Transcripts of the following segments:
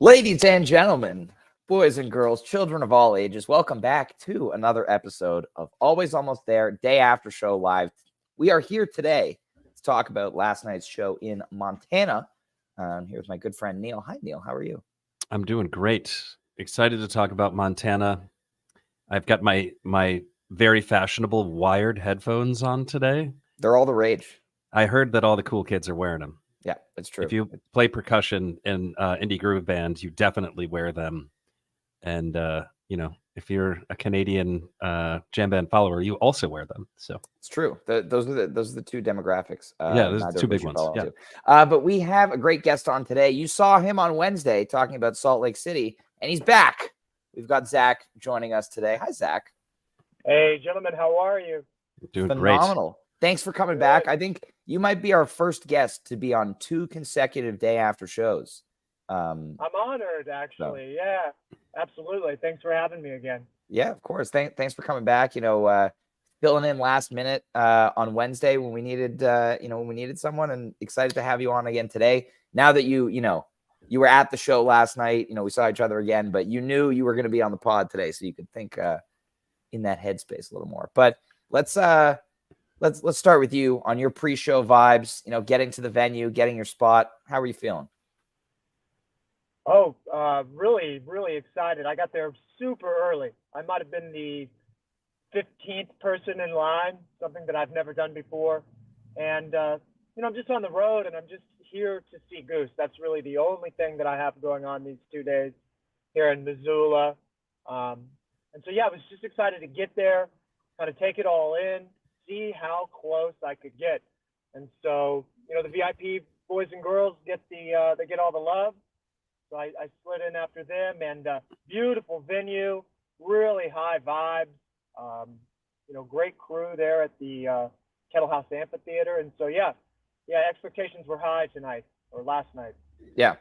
Ladies and gentlemen, boys and girls, children of all ages, welcome back to another episode of Always Almost There, Day After Show Live. We are here today to talk about last night's show in Montana. Here's my good friend Neil. Hi, Neil. How are you? I'm doing great. Excited to talk about Montana. I've got my very fashionable wired headphones on today. They're all the rage. I heard that all the cool kids are wearing them. Yeah, it's true. If you play percussion in indie groove bands, you definitely wear them. And if you're a Canadian jam band follower, you also wear them. So it's true. Those are the two demographics. Those are two big ones. Yeah. But we have a great guest on today. You saw him on Wednesday talking about Salt Lake City, and he's back. We've got Zach joining us today. Hi, Zach. Hey, gentlemen, how are you? Doing phenomenal. Great. Thanks for coming back. I think you might be our first guest to be on 2 consecutive day after shows. I'm honored, actually. So. Yeah, absolutely. Thanks for having me again. Yeah, of course. Thanks for coming back. Filling in last minute on Wednesday when we needed someone, and excited to have you on again today. Now that you were at the show last night, we saw each other again, but you knew you were going to be on the pod today, so you could think in that headspace a little more. But let's start with you on your pre-show vibes. Getting to the venue, getting your spot. How are you feeling? Oh, really, really excited. I got there super early. I might have been the 15th person in line, something that I've never done before. And, I'm just on the road, and I'm just here to see Goose. That's really the only thing that I have going on these 2 days here in Missoula. I was just excited to get there, kind of take it all in, see how close I could get. And so, the VIP boys and girls they get all the love. So I slid in after them, and beautiful venue, really high vibes, great crew there at the Kettle House Amphitheater. And so, expectations were high tonight or last night. Yeah.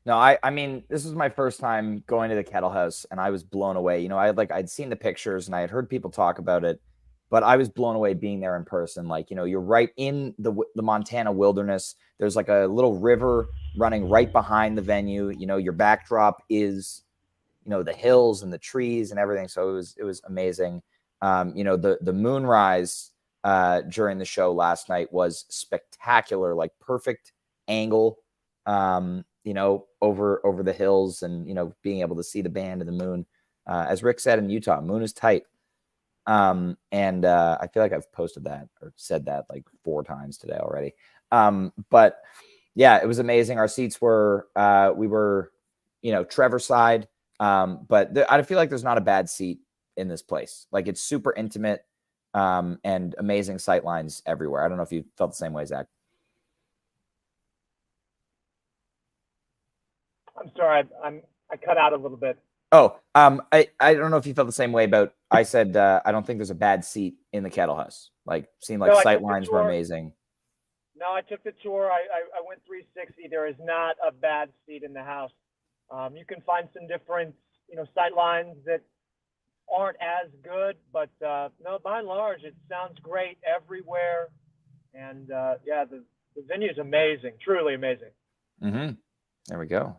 No, I mean, this was my first time going to the Kettle House, and I was blown away. I'd seen the pictures and I had heard people talk about it, but I was blown away being there in person. You're right in the Montana wilderness. There's like a little river running right behind the venue. Your backdrop is, the hills and the trees and everything. So it was amazing. The moonrise during the show last night was spectacular, like perfect angle, over the hills, and, being able to see the band and the moon. As Rick said in Utah, moon is tight. I feel like I've posted that or said that like 4 times today already. But yeah, it was amazing. Our seats were, we were, Trevor side. But I feel like there's not a bad seat in this place. Like, it's super intimate, and amazing sight lines everywhere. I don't know if you felt the same way, Zach. I'm sorry, I cut out a little bit. Oh, I don't know if you felt the same way about, I said, I don't think there's a bad seat in the Kettle House. Seemed like sight lines were amazing. No, I took the tour. I went 360. There is not a bad seat in the house. You can find some different, sight lines that aren't as good, but no, by and large, it sounds great everywhere. And the venue is amazing, truly amazing. Mm-hmm. There we go.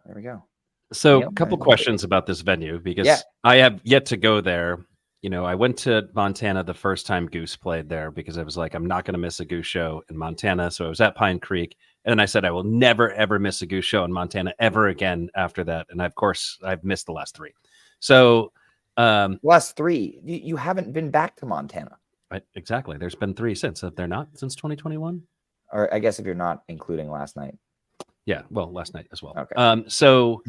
So a couple questions about this venue, because I have yet to go there. I went to Montana the first time Goose played there because I was like, I'm not going to miss a Goose show in Montana. So I was at Pine Creek, and then I said, I will never, ever miss a Goose show in Montana ever again after that. And of course, I've missed the last 3. So last 3, you haven't been back to Montana. Right, exactly. There's been 3 since. Have there not since 2021? Or I guess if you're not including last night. Yeah, well, last night as well. Okay. So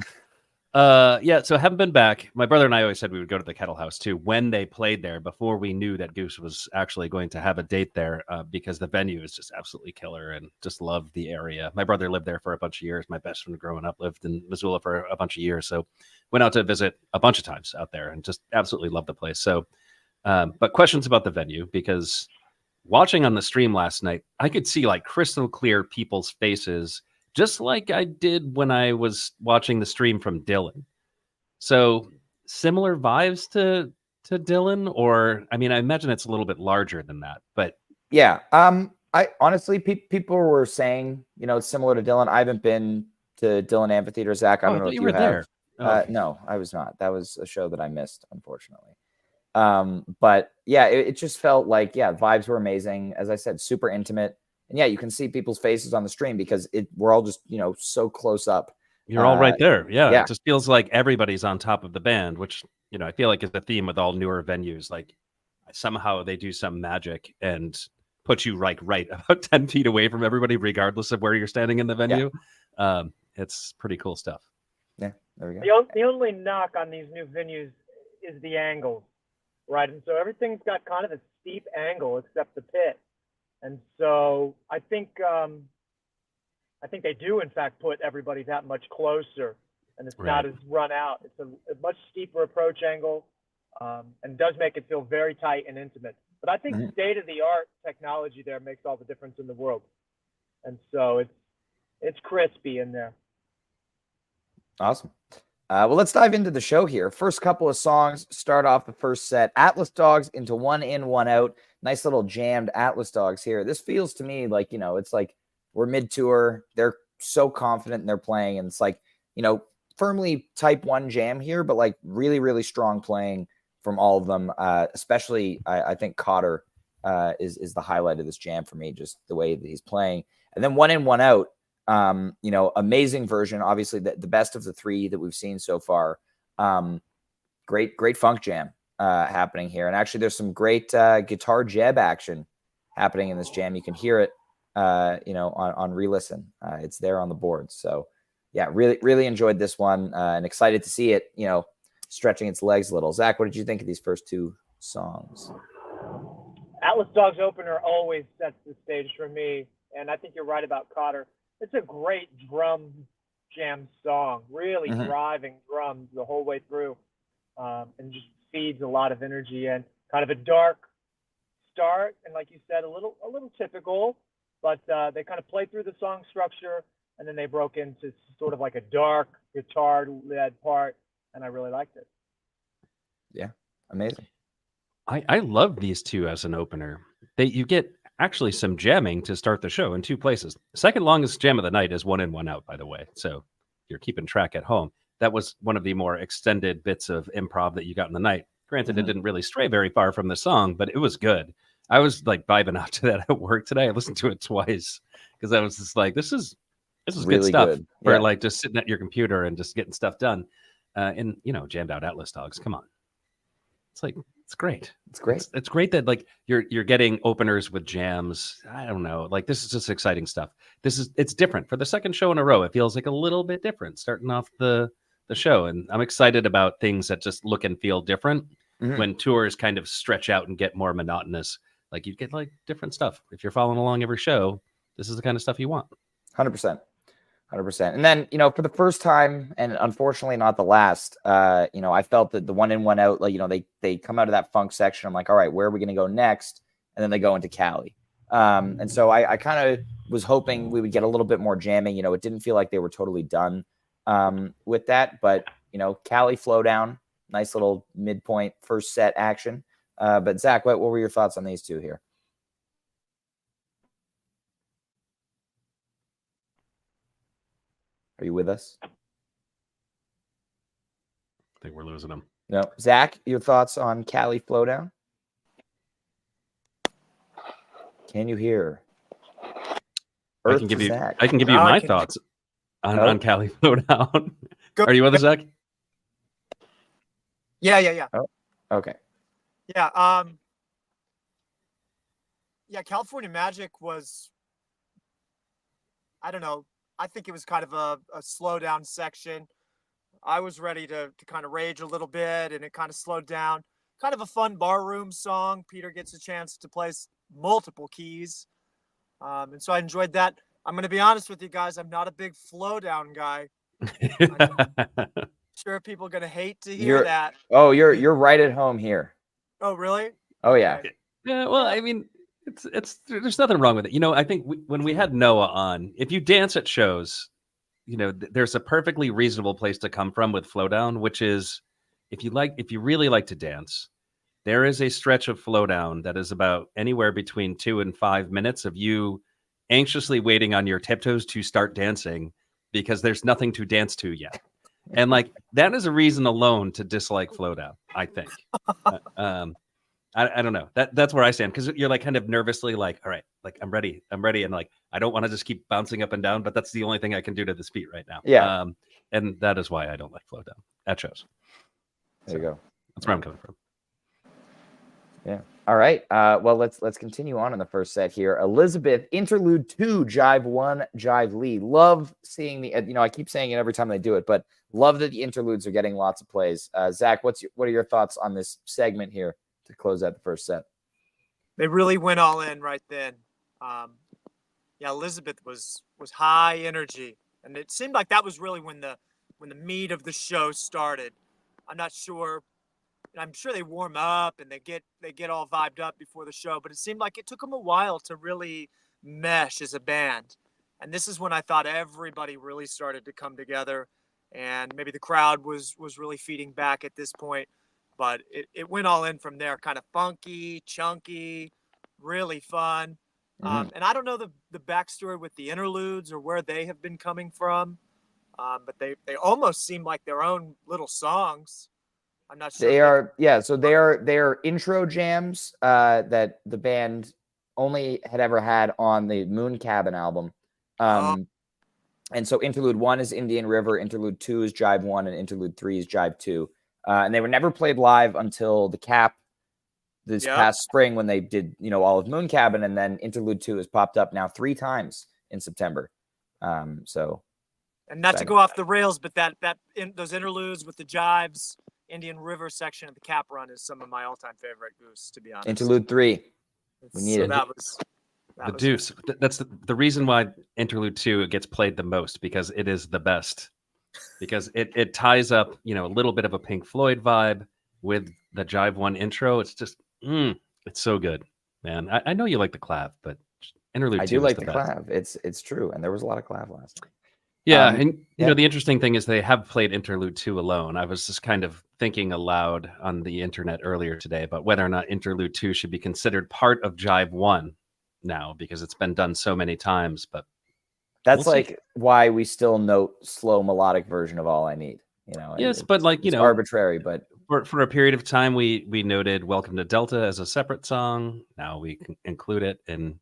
I haven't been back. My brother and I always said we would go to the Kettle House too when they played there, before we knew that Goose was actually going to have a date there, because the venue is just absolutely killer, and just loved the area. My brother lived there for a bunch of years. My best friend growing up lived in Missoula for a bunch of years. So went out to visit a bunch of times out there and just absolutely loved the place. So, but questions about the venue, because watching on the stream last night, I could see like crystal clear people's faces, just like I did when I was watching the stream from Dylan. So similar vibes to Dylan, or, I mean, I imagine it's a little bit larger than that, but yeah. I honestly, people were saying, it's similar to Dylan. I haven't been to Dylan Amphitheater, Zach. I don't know if you have. there. Okay. No, I was not. That was a show that I missed, unfortunately. But yeah, it just felt like, vibes were amazing. As I said, super intimate. And yeah, you can see people's faces on the stream because we're all just, so close up. You're all right there. Yeah. Yeah. It just feels like everybody's on top of the band, which, I feel like is the theme with all newer venues. Like somehow they do some magic and put you right about 10 feet away from everybody, regardless of where you're standing in the venue. It's pretty cool stuff. Yeah, there we go. The only knock on these new venues is the angles, right? And so everything's got kind of a steep angle except the pit. And so I think they do, in fact, put everybody that much closer, and it's not as run out. It's a much steeper approach angle, and does make it feel very tight and intimate. But I think state-of-the-art technology there makes all the difference in the world. And so it's crispy in there. Awesome. Well, let's dive into the show here. First couple of songs start off the first set. Atlas Dogs into One In, One Out. Nice little jammed Atlas Dogs here. This feels to me like, it's like we're mid-tour. They're so confident in their playing. And it's like, firmly type 1 jam here, but like really, really strong playing from all of them. Especially, I think Cotter is the highlight of this jam for me, just the way that he's playing. And then One In, One Out. Amazing version, obviously the best of the 3 that we've seen so far. Great funk jam happening here, and actually there's some great guitar jeb action happening in this jam. You can hear it on re-listen. It's there on the board. So yeah, really enjoyed this one, and excited to see it stretching its legs a little. Zach, what did you think of these first 2 songs? Atlas Dogs opener always sets the stage for me, and I think you're right about Cotter. It's a great drum jam song, really driving drums the whole way through, and just feeds a lot of energy and kind of a dark start. And like you said, a little typical, but they kind of played through the song structure, and then they broke into sort of like a dark guitar-led part, and I really liked it. Yeah, amazing. I love these 2 as an opener. You get actually some jamming to start the show in 2 places. The second longest jam of the night is One In, One Out, by the way. So you're keeping track at home. That was one of the more extended bits of improv that you got in the night. Granted, it didn't really stray very far from the song, but it was good. I was like vibing out to that at work today. I listened to it twice because I was just like, this is really good stuff for like just sitting at your computer and just getting stuff done. And jammed out Atlas Dogs. Come on. It's like, it's great. It's great. It's great that like you're getting openers with jams. I don't know. Like this is just exciting stuff. It's different for the second show in a row. It feels like a little bit different starting off the show. And I'm excited about things that just look and feel different when tours kind of stretch out and get more monotonous. Like you get like different stuff. If you're following along every show, this is the kind of stuff you want. 100%. 100%. And then, for the first time, and unfortunately not the last, I felt that the One In, One Out, like, they come out of that funk section. I'm like, all right, where are we going to go next? And then they go into Cali. And so I kind of was hoping we would get a little bit more jamming. It didn't feel like they were totally done with that. But, Cali flow down, nice little midpoint first set action. But Zach, what were your thoughts on these 2 here? Are you with us? I think we're losing them. No. Zach, your thoughts on Cali Flowdown? Can you hear? I can give you my thoughts on Cali Flowdown. Are you with us, Zach? Yeah. Oh, okay. Yeah. California Magic was, I don't know. I think it was kind of a slow down section. I was ready to kind of rage a little bit, and it kind of slowed down. Kind of a fun barroom song. Peter gets a chance to play multiple keys. And so I enjoyed that. I'm going to be honest with you guys. I'm not a big flow down guy. I'm sure people are going to hate to hear that. Oh, you're right at home here. Oh, really? Oh, yeah. Yeah, well, I mean, it's there's nothing wrong with it. I think when we had Noah on, if you dance at shows, there's a perfectly reasonable place to come from with flow down, which is if you really like to dance, there is a stretch of flow down that is about anywhere between 2 and 5 minutes of you anxiously waiting on your tiptoes to start dancing because there's nothing to dance to yet. And like that is a reason alone to dislike Flowdown, I think. I don't know. That's where I stand, because you're like kind of nervously like, all right, like I'm ready, and like I don't want to just keep bouncing up and down, but that's the only thing I can do to this beat right now. Yeah. And that is why I don't like Flowdown at shows. There you go. That's where I'm coming from. Yeah. All right. Well, let's continue on in the first set here. Elizabeth, Interlude 2, Jive 1, Jive lead. Love seeing the, I keep saying it every time they do it, but love that the interludes are getting lots of plays. Zach, what are your thoughts on this segment here to close out the first set? They really went all in right then. Yeah, Elizabeth was high energy, and it seemed like that was really when the meat of the show started. I'm sure they warm up and they get all vibed up before the show, but it seemed like it took them a while to really mesh as a band. And this is when I thought everybody really started to come together, and maybe the crowd was really feeding back at this point. But it went all in from there, kind of funky, chunky, really fun. And I don't know the backstory with the interludes or where they have been coming from, but they almost seem like their own little songs. I'm not sure. They are, yeah. So they are intro jams that the band only had ever had on the Moon Cabin album. And so Interlude 1 is Indian River, Interlude 2 is Jive 1, and Interlude 3 is Jive 2. And they were never played live until the Cap this past spring when they did, all of Moon Cabin, and then Interlude 2 has popped up now 3 times in September. So, and not to go off the rails, but those interludes with the jives, Indian River section of the Cap run is some of my all-time favorite Goose, to be honest. Interlude 3, we need it. The Deuce. That's the reason why Interlude 2 gets played the most, because it is the best. Because it ties up, a little bit of a Pink Floyd vibe with the Jive 1 intro. It's just, it's so good, man. I know you like the clav, but Interlude 2 I do like the best. clav. It's true, and there was a lot of clav last night. Yeah, and the interesting thing is they have played Interlude 2 alone. I was just kind of thinking aloud on the internet earlier today about whether or not Interlude 2 should be considered part of Jive 1 now, because it's been done so many times. But that's why we still note slow melodic version of All I Need. Yes, but it's arbitrary, but for a period of time we noted Welcome to Delta as a separate song. Now we can include it in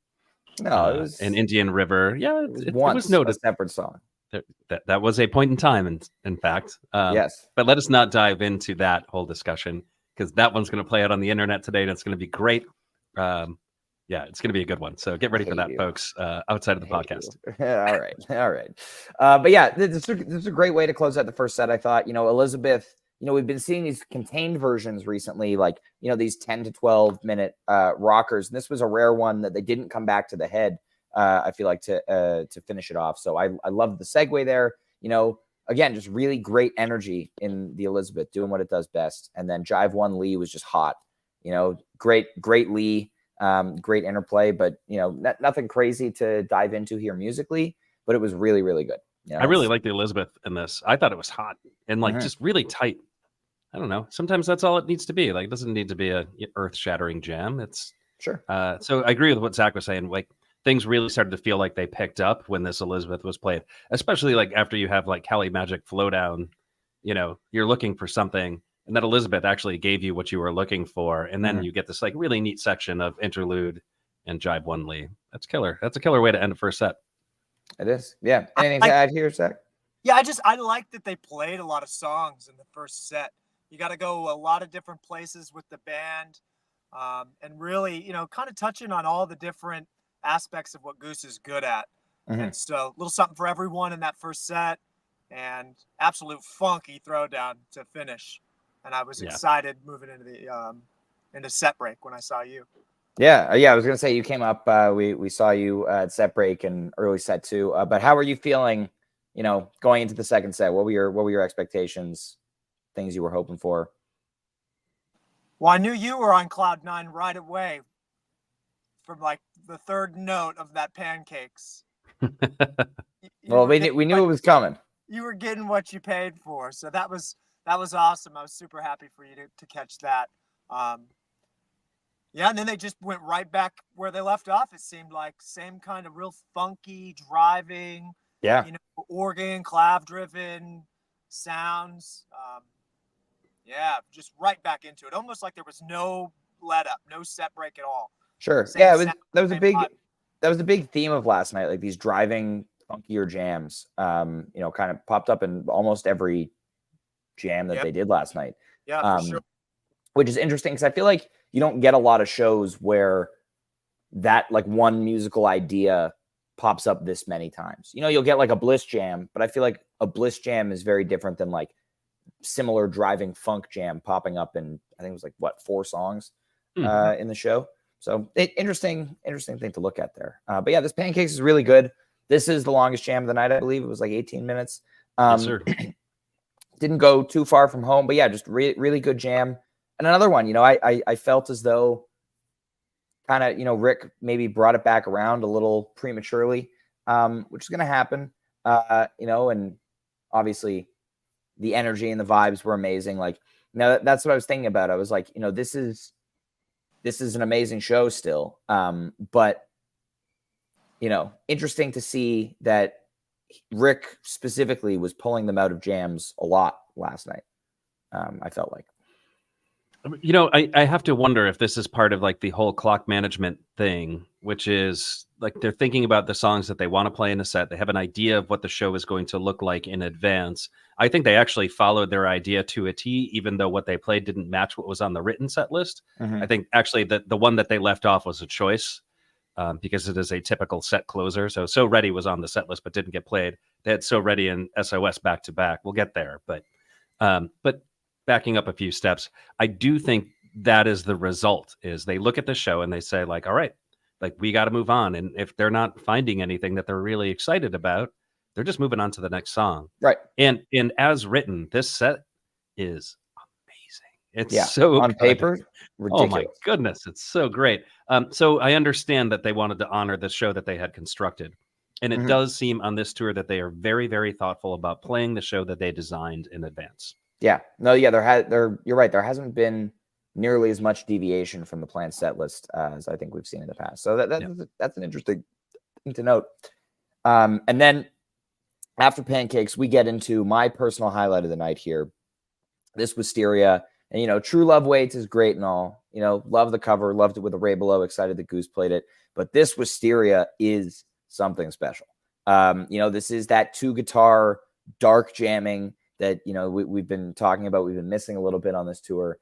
it was in Indian River. Yeah, it was noted a separate song. That was a point in time, in fact. Yes. But let us not dive into that whole discussion, because that one's going to play out on the internet today, and it's going to be great. Yeah, it's going to be a good one. So get ready for that, folks, outside of the podcast. All right. But yeah, this is a great way to close out the first set, I thought. Elizabeth, we've been seeing these contained versions recently, like, these 10 to 12 minute rockers. And this was a rare one that they didn't come back to the head. I feel like to finish it off. So I love the segue there. Again, just really great energy in the Elizabeth, doing what it does best. And then Jive 1 Lee was just hot. Great Lee, great interplay, but nothing crazy to dive into here musically. But it was really, really good. I really like the Elizabeth in this. I thought it was hot and just really tight. I don't know. Sometimes that's all it needs to be. Like, it doesn't need to be a earth-shattering jam. It's sure. So I agree with what Zach was saying. Like, things really started to feel like they picked up when this Elizabeth was played, especially like after you have like Cali Magic Flow Down, you're looking for something, and that Elizabeth actually gave you what you were looking for. And then you get this like really neat section of Interlude and Jive 1 Lee. That's killer. That's a killer way to end a first set. It is. Yeah. Anything to add here, Zach? Yeah, I like that they played a lot of songs in the first set. You got to go a lot of different places with the band, and really, kind of touching on all the different aspects of what Goose is good at. And so a little something for everyone in that first set, and absolute funky throwdown to finish. And I was excited moving into set break when I saw you. Yeah. I was going to say, you came up, we saw you at set break and early set 2, but how are you feeling, going into the second set? What were your expectations, things you were hoping for? Well, I knew you were on cloud 9 right away from like the third note of that Pancakes. Well, we knew it was coming. You were getting what you paid for. So that was awesome. I was super happy for you to catch that. Yeah, and then they just went right back where they left off. It seemed like same kind of real funky driving, organ, clav driven, sounds. Yeah, just right back into it. Almost like there was no let up, no set break at all. Sure. Same Yeah, sound, that was a same big vibe. that was a big theme of last night, like these driving funkier jams. Kind of popped up in almost every jam that Yep. they did last night. Yeah, for sure. Which is interesting because I feel like you don't get a lot of shows where that like one musical idea pops up this many times. You'll get like a Bliss jam, but I feel like a Bliss jam is very different than like similar driving funk jam popping up in, I think it was like 4 songs in the show. So interesting thing to look at there. But yeah, this Pancakes is really good. This is the longest jam of the night, I believe. It was like 18 minutes. Yes, sir. Didn't go too far from home, but yeah, just really good jam. And another one, I felt as though kind of, Rick maybe brought it back around a little prematurely, which is going to happen, and obviously the energy and the vibes were amazing. Like, that's what I was thinking about. I was like, this is an amazing show still. But, interesting to see that Rick specifically was pulling them out of jams a lot last night. I felt like. I have to wonder if this is part of like the whole clock management thing, which is like they're thinking about the songs that they want to play in a set. They have an idea of what the show is going to look like in advance. I think they actually followed their idea to a T, even though what they played didn't match what was on the written set list. Mm-hmm. I think actually the one that they left off was a choice because it is a typical set closer. So Ready was on the set list but didn't get played. They had So Ready and SOS back to back. We'll get there, but backing up a few steps, I do think that is the result. Is they look at the show and they say like, all right, like we got to move on. And if they're not finding anything that they're really excited about, they're just moving on to the next song. Right. And as written, this set is amazing. It's so on good. paper, ridiculous. Oh my goodness, it's so great. So I understand that they wanted to honor the show that they had constructed. And it does seem on this tour that they are very, very thoughtful about playing the show that they designed in advance. Yeah. No, yeah, you're right. There hasn't been nearly as much deviation from the planned set list as I think we've seen in the past. So that's an interesting thing to note. And then after Pancakes, we get into my personal highlight of the night here. This Wisteria. And, True Love Waits is great and all. Love the cover. Loved it with a Ray Below. Excited that Goose played it. But this Wisteria is something special. This is that 2-guitar dark jamming that, we've been talking about. We've been missing a little bit on this tour.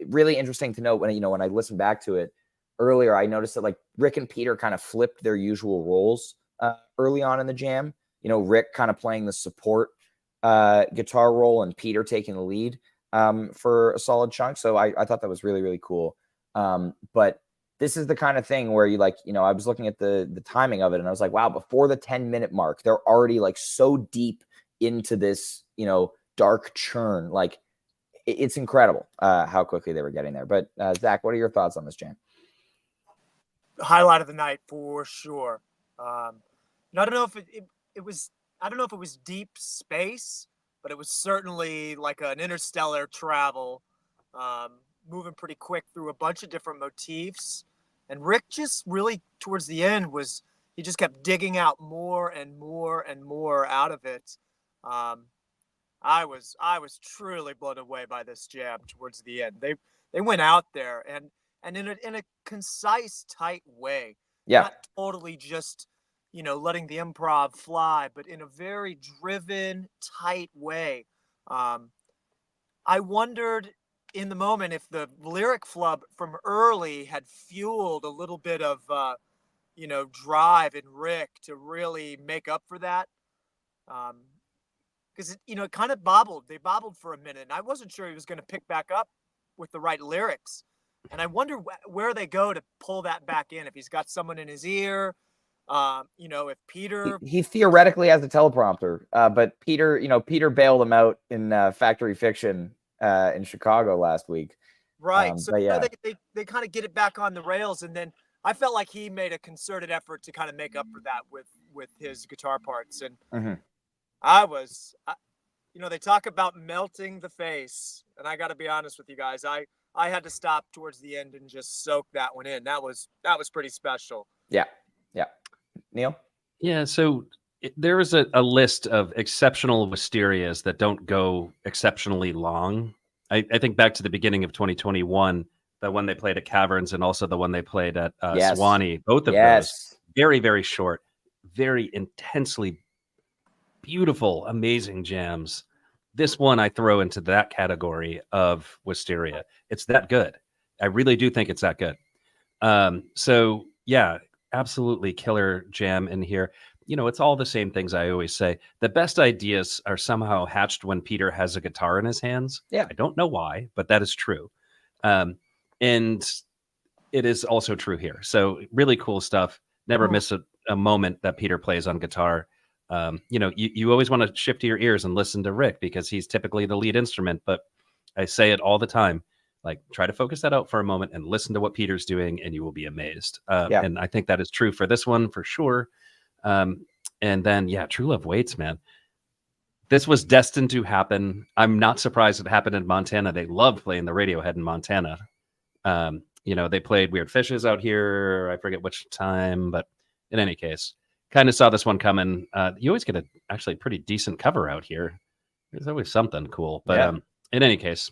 Really interesting to note when I listened back to it earlier, I noticed that like Rick and Peter kind of flipped their usual roles early on in the jam. Rick kind of playing the support guitar role and Peter taking the lead for a solid chunk. So I thought that was really, really cool. But this is the kind of thing where I was looking at the timing of it and I was like, wow, before the 10-minute mark, they're already like so deep into this, dark churn. Like it's incredible how quickly they were getting there. But Zach, what are your thoughts on this jam? Highlight of the night for sure. I don't know if it was, I don't know if it was deep space, but it was certainly like an interstellar travel, moving pretty quick through a bunch of different motifs. And Rick just really towards the end he just kept digging out more and more and more out of it. I was truly blown away by this jam towards the end. They went out there and in a concise, tight way. Yeah. Not totally just, letting the improv fly, but in a very driven, tight way. I wondered in the moment if the lyric flub from early had fueled a little bit of, drive in Rick to really make up for that. Because, it kind of bobbled. They bobbled for a minute, and I wasn't sure he was going to pick back up with the right lyrics. And I wonder where they go to pull that back in. If he's got someone in his ear, if Peter... He theoretically has a teleprompter, but Peter bailed him out in Factory Fiction in Chicago last week. Right. So yeah. they kind of get it back on the rails, and then I felt like he made a concerted effort to kind of make up for that with his guitar parts. And they talk about melting the face, and I got to be honest with you guys. I had to stop towards the end and just soak that one in. That was pretty special. Yeah. Neil? Yeah. So There is a list of exceptional Wisterias that don't go exceptionally long. I think back to the beginning of 2021, the one they played at Caverns and also the one they played at Yes. Swanee. Both of those Yes. very, very short, very intensely beautiful, amazing jams. This one I throw into that category of Wisteria. It's that good. I really do think it's that good. So yeah, absolutely killer jam in here. It's all the same things I always say. The best ideas are somehow hatched when Peter has a guitar in his hands. Yeah. I don't know why, but that is true. And it is also true here. So really cool stuff. Never miss a moment that Peter plays on guitar. You always want to shift your ears and listen to Rick because he's typically the lead instrument, but I say it all the time. Like, try to focus that out for a moment and listen to what Peter's doing, and you will be amazed. Yeah. And I think that is true for this one for sure. And then, yeah, True Love Waits, man. This was destined to happen. I'm not surprised it happened in Montana. They loved playing the Radiohead in Montana. They played Weird Fishes out here. I forget which time, but in any case, kind of saw this one coming. You always get a actually pretty decent cover out here. There's always something cool. But Yeah. In any case,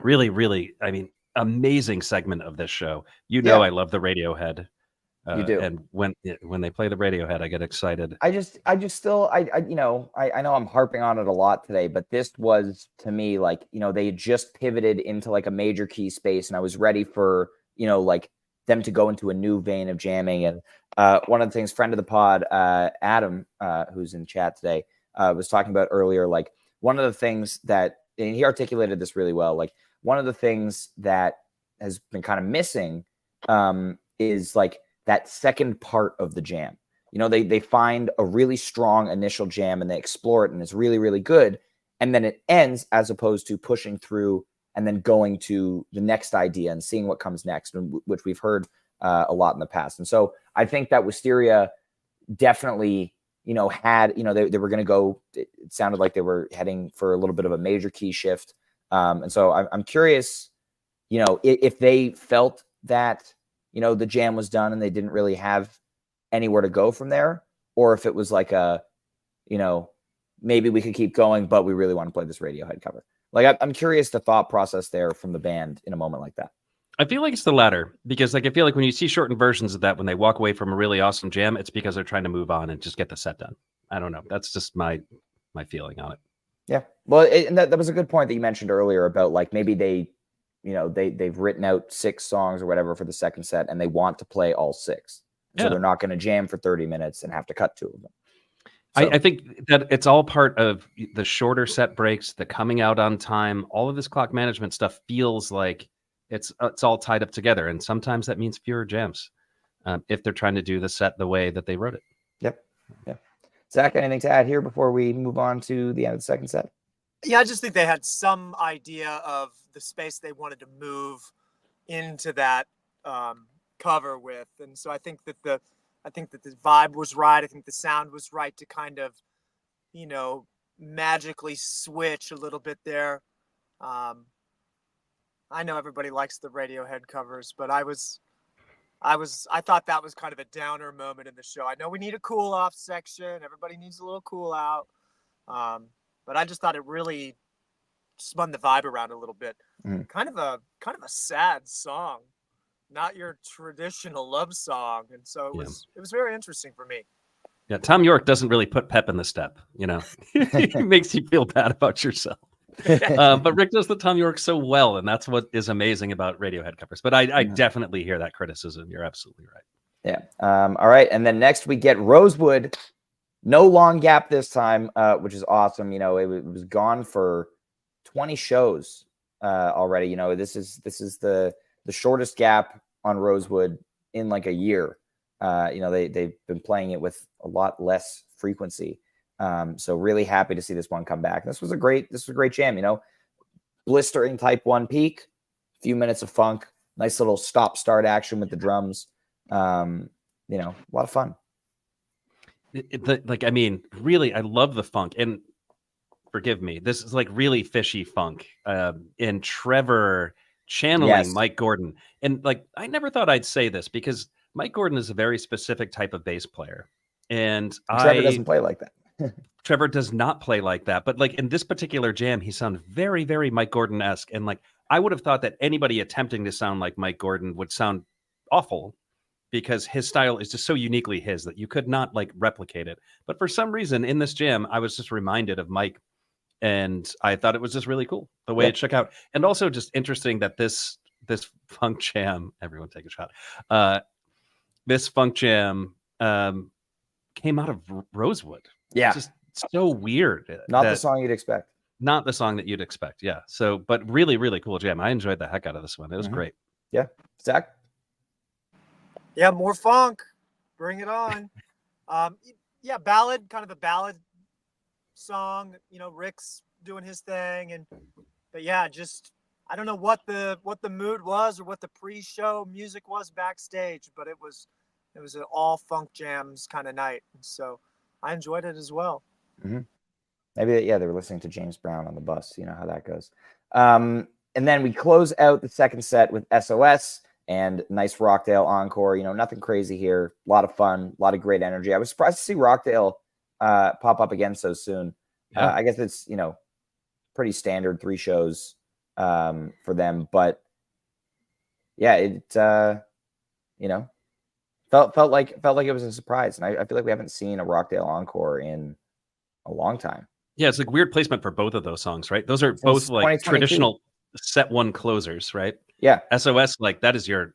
really, really, I mean, amazing segment of this show. Yeah. I love the Radiohead. You do. And when they play the Radiohead, I get excited. I just still, I know I'm harping on it a lot today, but this was to me like, they had just pivoted into like a major key space, and I was ready for, like them to go into a new vein of jamming. And one of the things, friend of the pod, Adam, who's in chat today, was talking about earlier, like one of the things that, and he articulated this really well, like one of the things that has been kind of missing is like that second part of the jam. They find a really strong initial jam and they explore it, and it's really, really good. And then it ends, as opposed to pushing through and then going to the next idea and seeing what comes next, which we've heard a lot in the past. And so I think that Wisteria definitely, had, they were going to go, it sounded like they were heading for a little bit of a major key shift. And so I'm curious, if they felt that, the jam was done and they didn't really have anywhere to go from there, or if it was like maybe we could keep going, but we really want to play this Radiohead cover. Like, I'm curious the thought process there from the band in a moment like that. I feel like it's the latter, because like I feel like when you see shortened versions of that, when they walk away from a really awesome jam, it's because they're trying to move on and just get the set done. I don't know. That's just my feeling on it. Yeah. Well, and that was a good point that you mentioned earlier about like maybe they've written out 6 songs or whatever for the second set, and they want to play all 6. So they're not going to jam for 30 minutes and have to cut 2 of them. So. I think that it's all part of the shorter set breaks, the coming out on time. All of this clock management stuff feels like it's all tied up together, and sometimes that means fewer jams if they're trying to do the set the way that they wrote it. Yep. Yeah. Zach, anything to add here before we move on to the end of the second set? Yeah, I just think they had some idea of the space they wanted to move into that cover with, and so I think that the vibe was right. I think the sound was right to kind of, magically switch a little bit there. I know everybody likes the Radiohead covers, but I thought that was kind of a downer moment in the show. I know we need a cool off section. Everybody needs a little cool out. But I just thought it really spun the vibe around a little bit. Kind of a sad song, not your traditional love song. And so it was very interesting for me. Yeah, Tom York doesn't really put pep in the step, He makes you feel bad about yourself. But Rick does the Tom York so well, and that's what is amazing about Radiohead covers. But I definitely hear that criticism. You're absolutely right. Yeah. All right. And then next we get Rosewood. No long gap this time, which is awesome. It was gone for 20 shows already. This is the shortest gap on Rosewood in like a year. They've been playing it with a lot less frequency. So really happy to see this one come back. This was a great jam. Blistering Type 1 peak, few minutes of funk, nice little stop start action with the drums. A lot of fun. Really, I love the funk, and forgive me, this is like really fishy funk. And Trevor channeling Mike Gordon, and like I never thought I'd say this because Mike Gordon is a very specific type of bass player, And Trevor doesn't play like that. Trevor does not play like that. But like in this particular jam, he sounded very, very Mike Gordon-esque. And like I would have thought that anybody attempting to sound like Mike Gordon would sound awful because his style is just so uniquely his that you could not like replicate it. But for some reason in this jam, I was just reminded of Mike, and I thought it was just really cool the way it shook out. And also just interesting that this funk jam, everyone take a shot. This funk jam came out of Rosewood. Yeah. Just so weird. Not the song you'd expect. Not the song that you'd expect. Yeah. So, but really, really cool jam. I enjoyed the heck out of this one. It was great. Yeah. Zach? Yeah, more funk. Bring it on. Yeah, ballad, kind of a ballad song. You know, Rick's doing his thing, but yeah, just I don't know what the mood was or what the pre-show music was backstage, but it was an all funk jams kind of night, and so I enjoyed it as well. Maybe they were listening to James Brown on the bus. You know how that goes. And then we close out the second set with SOS and nice Rockdale encore. You know, nothing crazy here. A lot of fun, a lot of great energy. I was surprised to see Rockdale pop up again so soon. Yeah. I guess it's, you know, pretty standard 3 shows for them, but yeah, it you know, felt like it was a surprise, and I feel like we haven't seen a Rockdale encore in a long time. Yeah, it's like weird placement for both of those songs, right? Those are both like traditional set one closers, right? Yeah. SOS, like that is your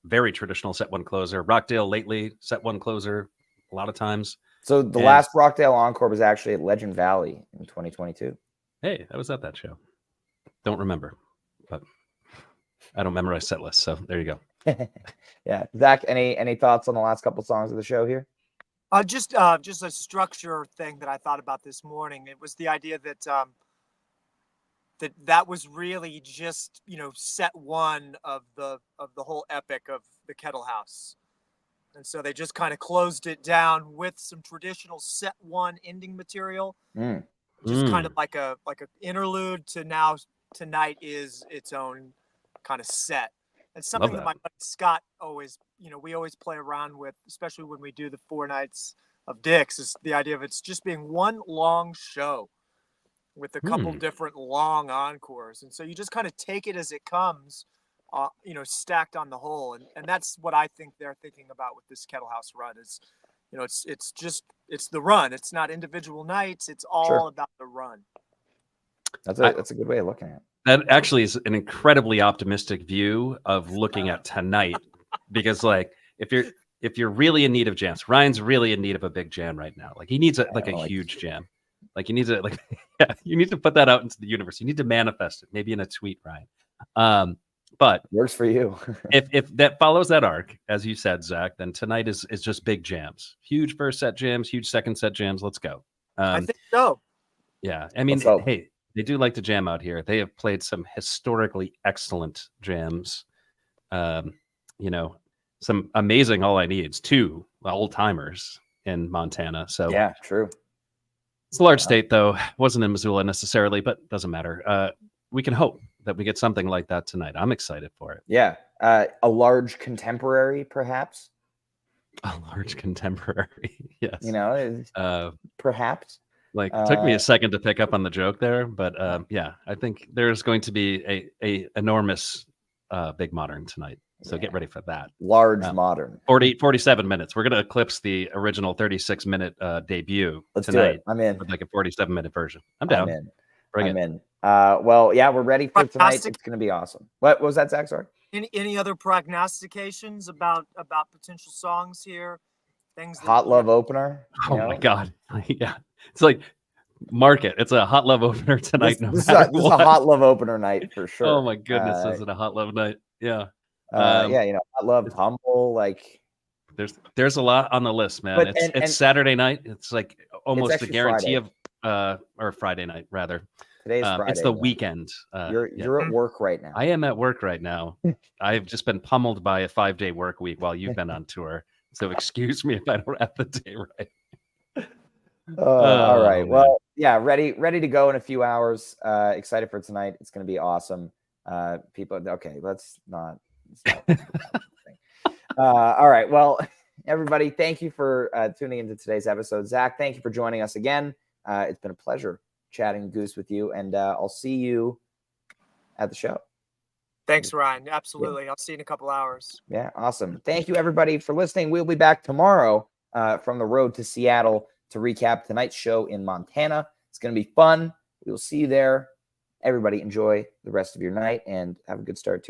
very traditional set one closer. Rockdale lately set one closer a lot of times. So the last Rockdale encore was actually at Legend Valley in 2022. Hey, I was at that show. Don't remember, but I don't memorize set lists, so there you go. Yeah, Zach, any thoughts on the last couple songs of the show here? Just a structure thing that I thought about this morning. It was the idea that that was really just, you know, set one of the whole epic of the Kettle House, and so they just kind of closed it down with some traditional set one ending material, just kind of like a interlude to now tonight is its own kind of set. It's something that my buddy Scott always, you know, we always play around with, especially when we do the 4 nights of Dick's, is the idea of it's just being one long show with a couple different long encores. And so you just kind of take it as it comes, you know, stacked on the whole. And that's what I think they're thinking about with this Kettle House run is, you know, it's the run. It's not individual nights. It's all about the run. That's a good way of looking at it. That actually is an incredibly optimistic view of looking at tonight, because like if you're really in need of jams, Ryan's really in need of a big jam right now. Like he needs a huge jam. Like you need to you need to put that out into the universe. You need to manifest it, maybe in a tweet, Ryan. But works for you. if that follows that arc, as you said, Zach, then tonight is just big jams, huge first set jams, huge second set jams. Let's go. I think so. Yeah, I mean, hey. They do like to jam out here. They have played some historically excellent jams. You know, some amazing All I Needs, 2 old timers in Montana. So yeah, true. It's a large state, though. Wasn't in Missoula necessarily, but doesn't matter. We can hope that we get something like that tonight. I'm excited for it. Yeah, a large contemporary, perhaps. A large contemporary, yes. You know, perhaps. Like, it took me a second to pick up on the joke there, but yeah, I think there's going to be a enormous big modern tonight. So get ready for that. Large modern. 47 minutes. We're going to eclipse the original 36-minute debut Let's tonight. Do it. I'm in. With like a 47-minute version. I'm down. I'm in. Well, yeah, we're ready for tonight. It's going to be awesome. What was that, Zach? Sorry. Any other prognostications about potential songs here? Things. Hot Love opener. Oh my God. Yeah. It's like market. It's a Hot Love opener tonight. This is a Hot Love opener night for sure. Oh my goodness, is it a Hot Love night? Yeah. Yeah, you know, Hot Love, Humble, like there's a lot on the list, man. It's Saturday night. It's like almost the guarantee Friday. Or Friday night rather. Today's Friday. It's the weekend. You're at work right now. I am at work right now. I've just been pummeled by a 5-day work week while you've been on tour. So excuse me if I don't have the day right. All right. Man. Well, yeah, ready to go in a few hours. Excited for tonight. It's going to be awesome. People, okay, let's not. All right. Well, Everybody, thank you for tuning into today's episode. Zach, thank you for joining us again. It's been a pleasure chatting Goose with you, and I'll see you at the show. Thanks, Ryan. Absolutely. I'll see you in a couple hours. Yeah, awesome. Thank you, everybody, for listening. We'll be back tomorrow from the road to Seattle to recap tonight's show in Montana. It's going to be fun. We will see you there. Everybody, enjoy the rest of your night and have a good start to